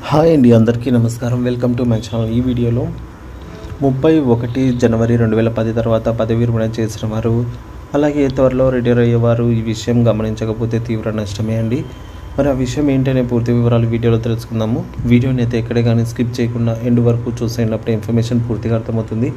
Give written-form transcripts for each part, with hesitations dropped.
Hi అండి, అందరికీ నమస్కారం. Welcome to my channel. ఈ వీడియోలో 31 జనవరి 2010 తర్వాత పదవి విరమణ చేసిన వారు, అలాగే త్వరలో రిటైర్ అయ్యేవారు ఈ విషయం గమనించకపోతే తీవ్ర నష్టమే అండి. మరి ఆ విషయం ఏంటనే పూర్తి వివరాలు వీడియోలో తెలుసుకుందాము. వీడియోని అయితే ఎక్కడే కానీ స్కిప్ చేయకుండా ఎండ్ వరకు చూసేటప్పుడు ఇన్ఫర్మేషన్ పూర్తిగా అర్థమవుతుంది.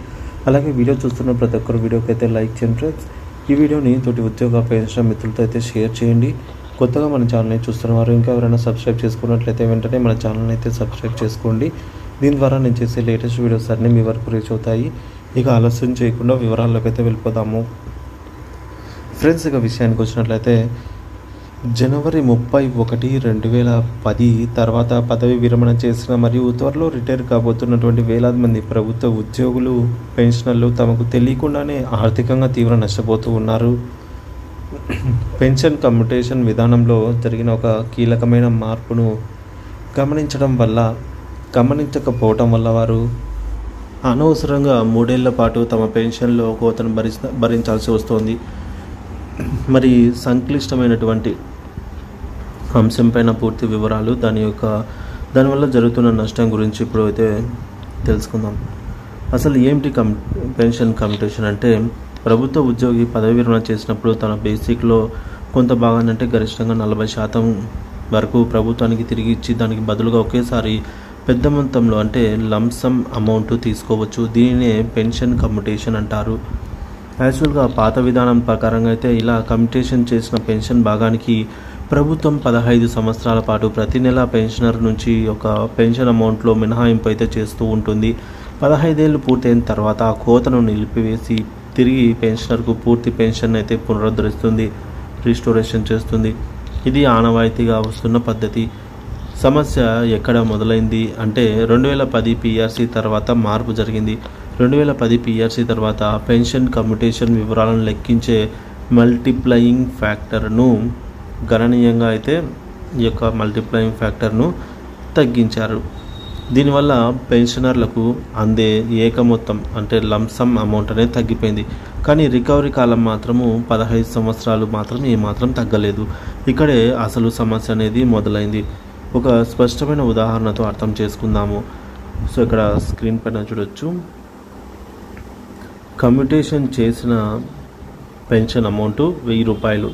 అలాగే వీడియో చూస్తున్న ప్రతి ఒక్కరు వీడియోకి అయితే లైక్ చేయండి ఫ్రెండ్స్. ఈ వీడియోని తోటి ఉద్యోగ పెన్షన్ మిత్రులతో అయితే షేర్ చేయండి. కొత్తగా మన ఛానల్ని చూస్తున్న వారు ఇంకా ఎవరైనా సబ్స్క్రైబ్ చేసుకున్నట్లయితే వెంటనే మన ఛానల్ని అయితే సబ్స్క్రైబ్ చేసుకోండి. దీని ద్వారా నేను చేసే లేటెస్ట్ వీడియోస్ అన్నీ మీ వరకు రీచ్ అవుతాయి. ఇక ఆలస్యం చేయకుండా వివరాల్లోకి అయితే వెళ్ళిపోదాము ఫ్రెండ్స్. ఇక విషయానికి వచ్చినట్లయితే జనవరి 31, 2010 తర్వాత పదవి విరమణ చేసిన మరియు త్వరలో రిటైర్ కాబోతున్నటువంటి వేలాది మంది ప్రభుత్వ ఉద్యోగులు, పెన్షనర్లు తమకు తెలియకుండానే ఆర్థికంగా తీవ్ర నష్టపోతూ ఉన్నారు. పెన్షన్ కమ్యూటేషన్ విధానంలో జరిగిన ఒక కీలకమైన మార్పును గమనించకపోవటం వల్ల వారు అనవసరంగా 3 ఏళ్ల పాటు తమ పెన్షన్లో కోతను భరించాల్సి వస్తోంది. మరి సంక్లిష్టమైనటువంటి అంశంపైన పూర్తి వివరాలు, దానివల్ల జరుగుతున్న నష్టం గురించి ఇప్పుడు అయితే తెలుసుకుందాం. అసలు ఏమిటి పెన్షన్ కమ్యూటేషన్ అంటే, ప్రభుత్వ ఉద్యోగి పదవి విరమణ చేసినప్పుడు తన బేసిక్లో కొంత భాగాన్ని, అంటే గరిష్టంగా 40% వరకు ప్రభుత్వానికి తిరిగి ఇచ్చి దానికి బదులుగా ఒకేసారి పెద్ద మొత్తంలో అంటే లంసమ్ అమౌంట్ తీసుకోవచ్చు. దీనినే పెన్షన్ కమ్యూటేషన్ అంటారు. యాక్చువల్గా పాత విధానం ప్రకారంగా అయితే ఇలా కమ్యూటేషన్ చేసిన పెన్షన్ భాగానికి ప్రభుత్వం 15 సంవత్సరాల పాటు ప్రతి నెల పెన్షనర్ నుంచి ఒక పెన్షన్ అమౌంట్లో మినహాయింపు అయితే చేస్తూ ఉంటుంది. 15 ఏళ్ళు పూర్తయిన తర్వాత ఆ కోతను నిలిపివేసి తిరిగి పెన్షనర్కు పూర్తి పెన్షన్ అయితే పునరుద్ధరిస్తుంది, రిస్టోరేషన్ చేస్తుంది. ఇది ఆనవాయితీగా వస్తున్న పద్ధతి. సమస్య ఎక్కడ మొదలైంది అంటే 2010 పిఆర్సీ తర్వాత మార్పు జరిగింది. 2010 పిఆర్సీ తర్వాత పెన్షన్ కమ్యూటేషన్ వివరాలను లెక్కించే మల్టిప్లయింగ్ ఫ్యాక్టర్ను గణనీయంగా అయితే ఈ యొక్క మల్టిప్లయింగ్ ఫ్యాక్టర్ను తగ్గించారు. దీనివల్ల పెన్షనర్లకు అందే ఏక మొత్తం అంటే లంసమ్ అమౌంట్ అనేది తగ్గిపోయింది. కానీ రికవరీ కాలం మాత్రము 15 సంవత్సరాలు మాత్రం ఏమాత్రం తగ్గలేదు. ఇక్కడే అసలు సమస్య అనేది మొదలైంది. ఒక స్పష్టమైన ఉదాహరణతో అర్థం చేసుకుందాము. సో ఇక్కడ స్క్రీన్ పైన చూడొచ్చు. కమ్యూటేషన్ చేసిన పెన్షన్ అమౌంట్ 1000 రూపాయలు.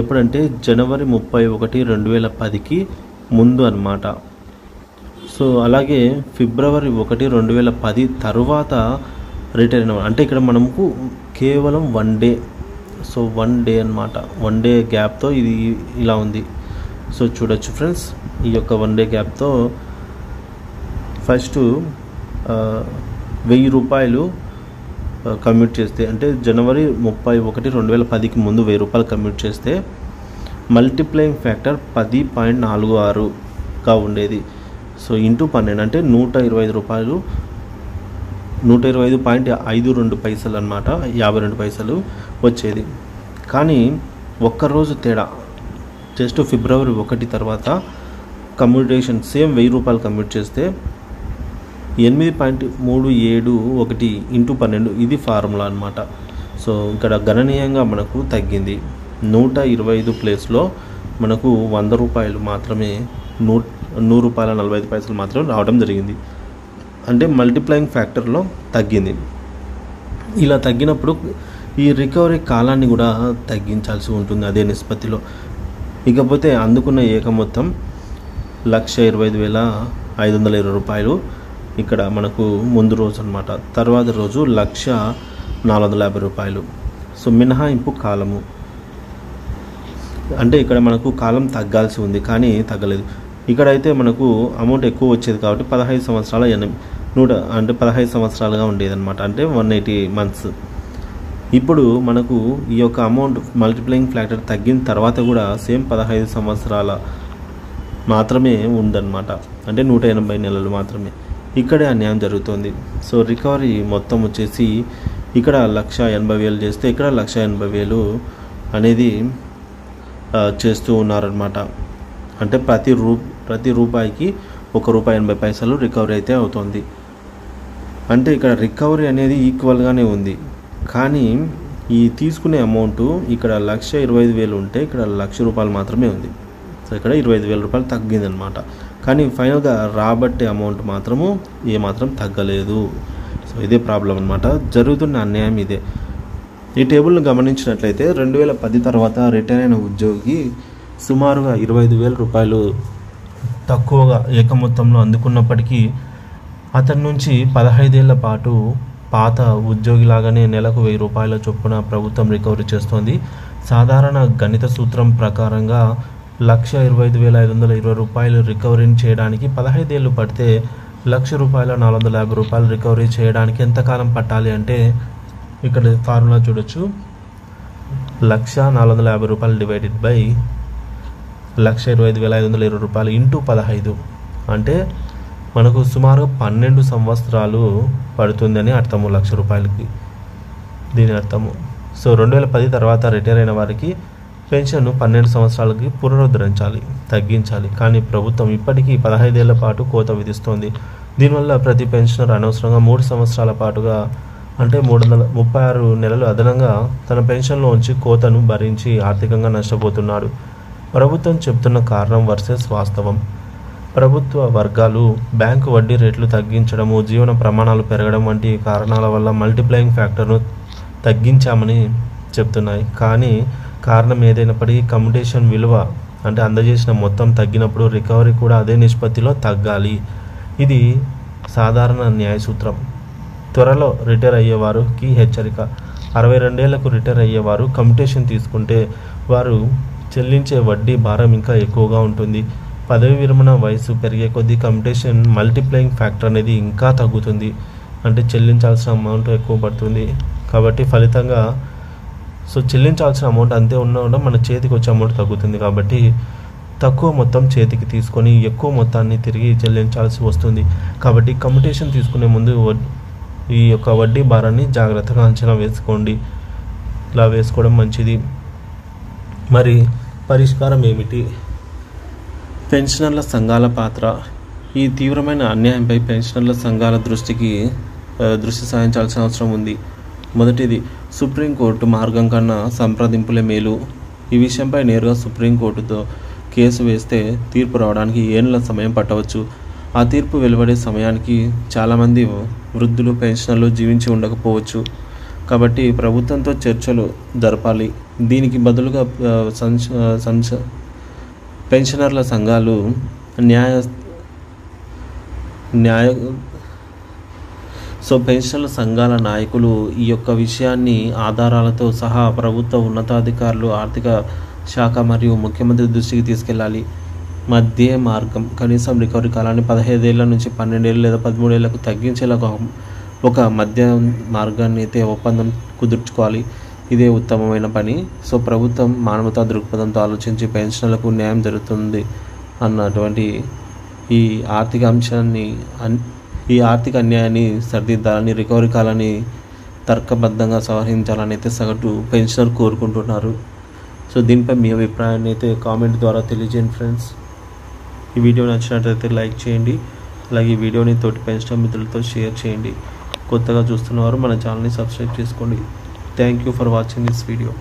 ఎప్పుడంటే జనవరి 31, 2010కి ముందు అన్నమాట. సో అలాగే ఫిబ్రవరి 1, 2010 తర్వాత రిటైర్ అయిన, అంటే ఇక్కడ మనకు కేవలం 1 డే, సో 1 డే అన్నమాట. 1 డే గ్యాప్తో ఇది ఇలా ఉంది. సో చూడొచ్చు ఫ్రెండ్స్, ఈ యొక్క 1 డే గ్యాప్తో ఫస్ట్ 1000 రూపాయలు కమ్యూట్ చేస్తే, అంటే జనవరి 31, 2010కి ముందు 1000 రూపాయలు కమ్యూట్ చేస్తే మల్టిప్లయింగ్ ఫ్యాక్టర్ 10.46గా ఉండేది. సో ఇంటూ 12 అంటే 125 రూపాయలు, 125.52 పైసలు అన్నమాట, 52 పైసలు వచ్చేది. కానీ ఒక్కరోజు తేడా, జస్ట్ ఫిబ్రవరి 1 తర్వాత కమ్యూటేషన్ సేమ్ 1000 రూపాయలు కమ్యూట్ చేస్తే 8.371 ఇంటూ 12, ఇది ఫార్ములా అన్నమాట. సో ఇక్కడ గణనీయంగా మనకు తగ్గింది. 125 ప్లేస్లో మనకు 100 రూపాయలు మాత్రమే, 100 రూపాయల 45 పైసలు మాత్రం రావడం జరిగింది. అంటే మల్టిప్లయింగ్ ఫ్యాక్టర్లో తగ్గింది. ఇలా తగ్గినప్పుడు ఈ రికవరీ కాలాన్ని కూడా తగ్గించాల్సి ఉంటుంది అదే నిష్పత్తిలో. ఇకపోతే అందుకున్న ఏక మొత్తం 1,25,520 రూపాయలు ఇక్కడ మనకు ముందు రోజు అన్నమాట. తర్వాత రోజు 1,04,50 రూపాయలు. సో మినహాయింపు కాలము, అంటే ఇక్కడ మనకు కాలం తగ్గాల్సి ఉంది కానీ తగ్గలేదు. ఇక్కడైతే మనకు అమౌంట్ ఎక్కువ వచ్చేది కాబట్టి 15 సంవత్సరాల 15 సంవత్సరాలుగా ఉండేది అనమాట, అంటే 180 మంత్స్. ఇప్పుడు మనకు ఈ యొక్క అమౌంట్ మల్టిప్లయింగ్ ఫ్యాక్టర్ తగ్గిన తర్వాత కూడా సేమ్ 15 సంవత్సరాల మాత్రమే ఉందన్నమాట, అంటే 180 నెలలు మాత్రమే. ఇక్కడే అన్యాయం జరుగుతుంది. సో రికవరీ మొత్తం వచ్చేసి ఇక్కడ 1,80,000 చేస్తే ఇక్కడ 1,80,000 అనేది చేస్తూ ఉన్నారనమాట. అంటే ప్రతి రూపాయికి ₹1.80 రికవరీ అయితే అవుతుంది. అంటే ఇక్కడ రికవరీ అనేది ఈక్వల్గానే ఉంది. కానీ ఈ తీసుకునే అమౌంట్ ఇక్కడ 1,25,000 ఉంటే ఇక్కడ 1,00,000 రూపాయలు మాత్రమే ఉంది. సో ఇక్కడ 25,000 రూపాయలు తగ్గిందనమాట. కానీ ఫైనల్గా రాబట్టే అమౌంట్ మాత్రము ఏమాత్రం తగ్గలేదు. సో ఇదే ప్రాబ్లం అనమాట, జరుగుతున్న అన్యాయం ఇదే. ఈ టేబుల్ను గమనించినట్లయితే 2010 తర్వాత రిటైర్ అయిన ఉద్యోగి సుమారుగా 25,000 రూపాయలు తక్కువగా ఏక మొత్తంలో అందుకున్నప్పటికీ అతని నుంచి 15 ఏళ్ల పాటు పాత ఉద్యోగిలాగానే నెలకు 1000 రూపాయల చొప్పున ప్రభుత్వం రికవరీ చేస్తోంది. సాధారణ గణిత సూత్రం ప్రకారంగా 1,25,520 రూపాయలు రికవరీని చేయడానికి 15 ఏళ్ళు పడితే 1,00,000 రూపాయల 450 రూపాయలు రికవరీ చేయడానికి ఎంతకాలం పట్టాలి అంటే ఇక్కడ ఫార్ములా చూడొచ్చు. 1,450 రూపాయలు డివైడెడ్ బై 1,25,520 రూపాయలు ఇంటూ 15 అంటే మనకు సుమారు 12 సంవత్సరాలు పడుతుందని అర్థము 1,00,000 రూపాయలకి, దీని అర్థము. సో 2010 తర్వాత రిటైర్ అయిన వారికి పెన్షన్ 12 సంవత్సరాలకి పునరుద్ధరించాలి, తగ్గించాలి. కానీ ప్రభుత్వం ఇప్పటికీ 15 ఏళ్ల పాటు కోత విధిస్తోంది. దీనివల్ల ప్రతి పెన్షనర్ అనవసరంగా 3 సంవత్సరాల పాటుగా అంటే 336 నెలలు అదనంగా తన పెన్షన్లోంచి కోతను భరించి ఆర్థికంగా నష్టపోతున్నాడు. ప్రభుత్వం చెప్తున్న కారణం వర్సెస్ వాస్తవం. ప్రభుత్వ వర్గాలు బ్యాంకు వడ్డీ రేట్లు తగ్గించడము, జీవన ప్రమాణాలు పెరగడం వంటి కారణాల వల్ల మల్టిప్లయింగ్ ఫ్యాక్టర్ను తగ్గించామని చెప్తున్నాయి. కానీ కారణం ఏదైనప్పటికీ కమ్యుటేషన్ విలువ అంటే అందజేసిన మొత్తం తగ్గినప్పుడు రికవరీ కూడా అదే నిష్పత్తిలో తగ్గాలి. ఇది సాధారణ న్యాయ సూత్రం. త్వరలో రిటైర్ అయ్యేవారికి హెచ్చరిక. 62 ఏళ్లకు రిటైర్ అయ్యేవారు కమ్యుటేషన్ తీసుకుంటే వారు చెల్లించే వడ్డీ భారం ఇంకా ఎక్కువగా ఉంటుంది. పదవి విరమణ వయసు పెరిగే కొద్దీ కమ్యుటేషన్ మల్టిప్లయింగ్ ఫ్యాక్టర్ అనేది ఇంకా తగ్గుతుంది, అంటే చెల్లించాల్సిన అమౌంట్ ఎక్కువ పడుతుంది. కాబట్టి ఫలితంగా చెల్లించాల్సిన అమౌంట్ అంతే ఉన్నా మన చేతికి వచ్చే అమౌంట్ తగ్గుతుంది. కాబట్టి తక్కువ మొత్తం చేతికి తీసుకొని ఎక్కువ మొత్తాన్ని తిరిగి చెల్లించాల్సి వస్తుంది. కాబట్టి కమ్యుటేషన్ తీసుకునే ముందు ఈ యొక్క వడ్డీ భారాన్ని జాగ్రత్తగా అంచనా వేసుకోండి. ఇలా వేసుకోవడం మంచిది. మరి పరిష్కారం ఏమిటి? పెన్షనర్ల సంఘాల పాత్ర. ఈ తీవ్రమైన అన్యాయంపై పెన్షనర్ల సంఘాల దృష్టి సారించాల్సిన అవసరం ఉంది. మొదటిది, సుప్రీంకోర్టు మార్గం కన్నా సంప్రదింపులే మేలు. ఈ విషయంపై నేరుగా సుప్రీంకోర్టుతో కేసు వేస్తే తీర్పు రావడానికి ఏళ్ల సమయం పట్టవచ్చు. ఆ తీర్పు వెలువడే సమయానికి చాలామంది వృద్ధులు పెన్షనర్లు జీవించి ఉండకపోవచ్చు. కాబట్టి ప్రభుత్వంతో చర్చలు జరపాలి. దీనికి బదులుగా పెన్షనర్ల సంఘాలు పెన్షనర్ల సంఘాల నాయకులు ఈ యొక్క విషయాన్ని ఆధారాలతో సహా ప్రభుత్వ ఉన్నతాధికారులు, ఆర్థిక శాఖ మరియు ముఖ్యమంత్రి దృష్టికి తీసుకెళ్ళాలి. మధ్య మార్గం, కనీసం రికవరీ కాలాన్ని 15 ఏళ్ల నుంచి 12 ఏళ్ళు లేదా 13 ఏళ్లకు తగ్గించేలా ఒక మధ్య మార్గాన్ని అయితే ఒప్పందం కుదుర్చుకోవాలి. ఇదే ఉత్తమమైన పని. ప్రభుత్వం మానవతా దృక్పథంతో ఆలోచించి పెన్షన్లకు న్యాయం జరుగుతుంది అన్నటువంటి ఈ ఆర్థిక అన్యాయాన్ని సరిదిద్దాలని, రికవరీ కాలాన్ని తర్కబద్ధంగా సవరించాలని అయితే సగటు పెన్షనర్ కోరుకుంటున్నారు. దీనిపై మీ అభిప్రాయాన్ని అయితే కామెంట్ ద్వారా తెలియజేయండి ఫ్రెండ్స్. ఈ వీడియో నచ్చినట్లయితే లైక్ చేయండి. అలాగే ఈ వీడియోని తోటి పెన్షనర్ మిత్రులతో షేర్ చేయండి. కొత్తగా చూస్తున్నవారు మన ఛానల్ని సబ్స్క్రైబ్ చేసుకోండి. Thank you for watching this video.